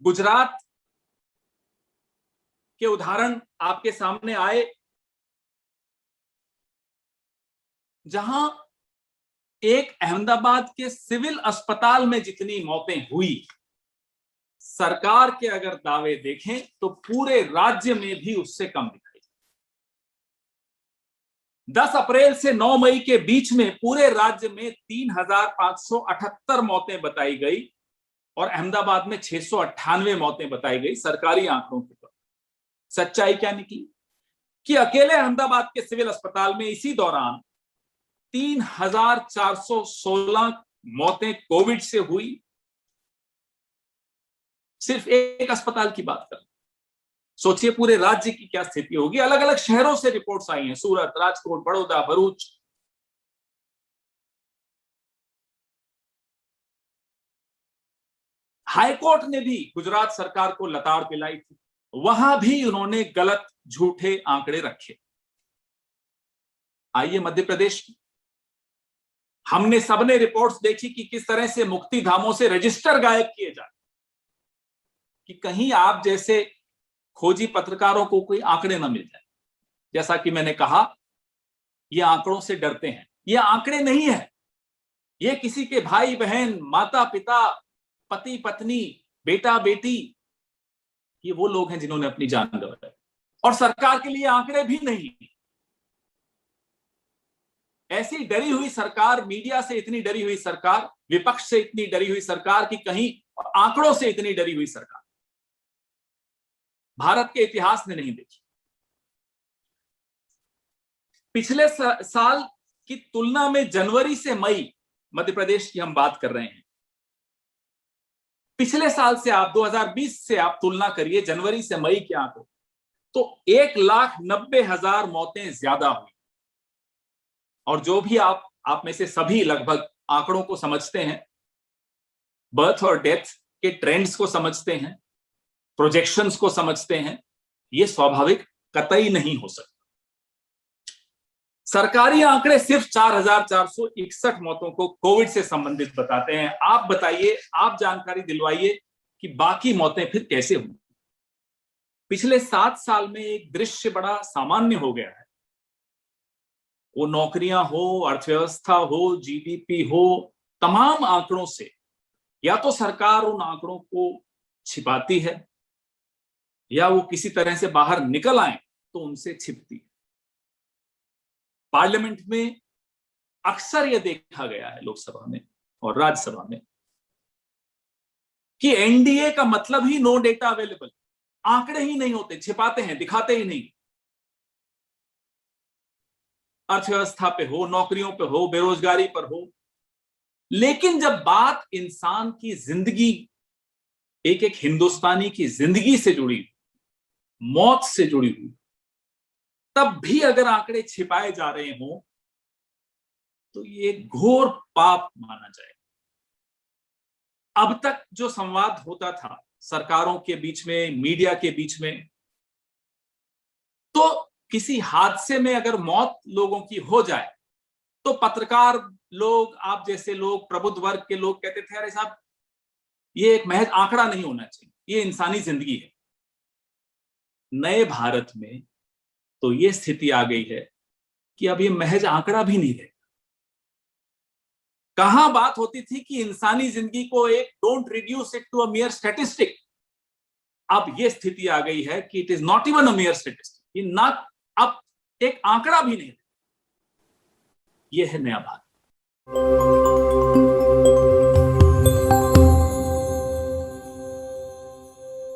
गुजरात के उदाहरण आपके सामने आए, जहां एक अहमदाबाद के सिविल अस्पताल में जितनी मौतें हुई, सरकार के अगर दावे देखें तो पूरे राज्य में भी उससे कम दिखाई। 10 अप्रैल से 9 मई के बीच में पूरे राज्य में 3,578 मौतें बताई गई और अहमदाबाद में 698 मौतें बताई गई सरकारी आंकड़ों के तौर। सच्चाई क्या निकली कि अकेले अहमदाबाद के सिविल अस्पताल में इसी दौरान 3,416 मौतें कोविड से हुई। सिर्फ एक अस्पताल की बात कर, सोचिए पूरे राज्य की क्या स्थिति होगी। अलग अलग शहरों से रिपोर्ट्स आई हैं, सूरत, राजकोट, बड़ौदा, भरूच। हाईकोर्ट ने भी गुजरात सरकार को लताड़ पिलाई थी, वहां भी उन्होंने गलत झूठे आंकड़े रखे। आइए मध्य प्रदेश की, हमने सबने रिपोर्ट्स देखी कि किस तरह से मुक्ति धामों से रजिस्टर गायब किए जाए कि कहीं आप जैसे खोजी पत्रकारों को कोई आंकड़े न मिल जाए। जैसा कि मैंने कहा, ये आंकड़ों से डरते हैं। ये आंकड़े नहीं है, ये किसी के भाई बहन, माता पिता, पति पत्नी, बेटा बेटी, ये वो लोग हैं जिन्होंने अपनी जान गंवाई। और सरकार के लिए आंकड़े भी नहीं। ऐसी डरी हुई सरकार, मीडिया से इतनी डरी हुई सरकार, विपक्ष से इतनी डरी हुई सरकार कि कहीं आंकड़ों से इतनी डरी हुई सरकार भारत के इतिहास ने नहीं देखी। पिछले साल की तुलना में जनवरी से मई, मध्य प्रदेश की हम बात कर रहे हैं, पिछले साल से आप 2020 से आप तुलना करिए जनवरी से मई के आंकड़े, तो 1,90,000 मौतें ज्यादा हुई। और जो भी आप में से सभी लगभग आंकड़ों को समझते हैं, बर्थ और डेथ के ट्रेंड्स को समझते हैं, प्रोजेक्शंस को समझते हैं, यह स्वाभाविक कतई नहीं हो सकता। सरकारी आंकड़े सिर्फ 4,461 मौतों को कोविड से संबंधित बताते हैं। आप बताइए, आप जानकारी दिलवाइए कि बाकी मौतें फिर कैसे हुई। पिछले 7 साल में एक दृश्य बड़ा सामान्य हो गया है। वो नौकरियां हो, अर्थव्यवस्था हो, जीडीपी हो, तमाम आंकड़ों से या तो सरकार उन आंकड़ों को छिपाती है या वो किसी तरह से बाहर निकल आए तो उनसे छिपती है। पार्लियामेंट में अक्सर यह देखा गया है, लोकसभा में और राज्यसभा में, कि एनडीए का मतलब ही नो डेटा अवेलेबल, आंकड़े ही नहीं होते, छिपाते हैं, दिखाते ही नहीं। अर्थव्यवस्था पे हो, नौकरियों पे हो, बेरोजगारी पर हो, लेकिन जब बात इंसान की जिंदगी, एक एक हिंदुस्तानी की जिंदगी से जुड़ी, मौत से जुड़ी हुई, तब भी अगर आंकड़े छिपाए जा रहे हों तो ये घोर पाप माना जाए। अब तक जो संवाद होता था सरकारों के बीच में, मीडिया के बीच में, तो किसी हादसे में अगर मौत लोगों की हो जाए तो पत्रकार लोग, आप जैसे लोग, प्रबुद्ध वर्ग के लोग कहते थे, अरे साहब ये एक महज आंकड़ा नहीं होना चाहिए, ये इंसानी जिंदगी है। नए भारत में तो ये स्थिति आ गई है कि अब ये महज आंकड़ा भी नहीं है। कहां बात होती थी कि इंसानी जिंदगी को एक don't reduce it to a mere statistic, अब ये स्थिति आ गई है कि it is not even a mere statistic, ये ना अब एक आंकड़ा भी नहीं है। ये है नया भारत।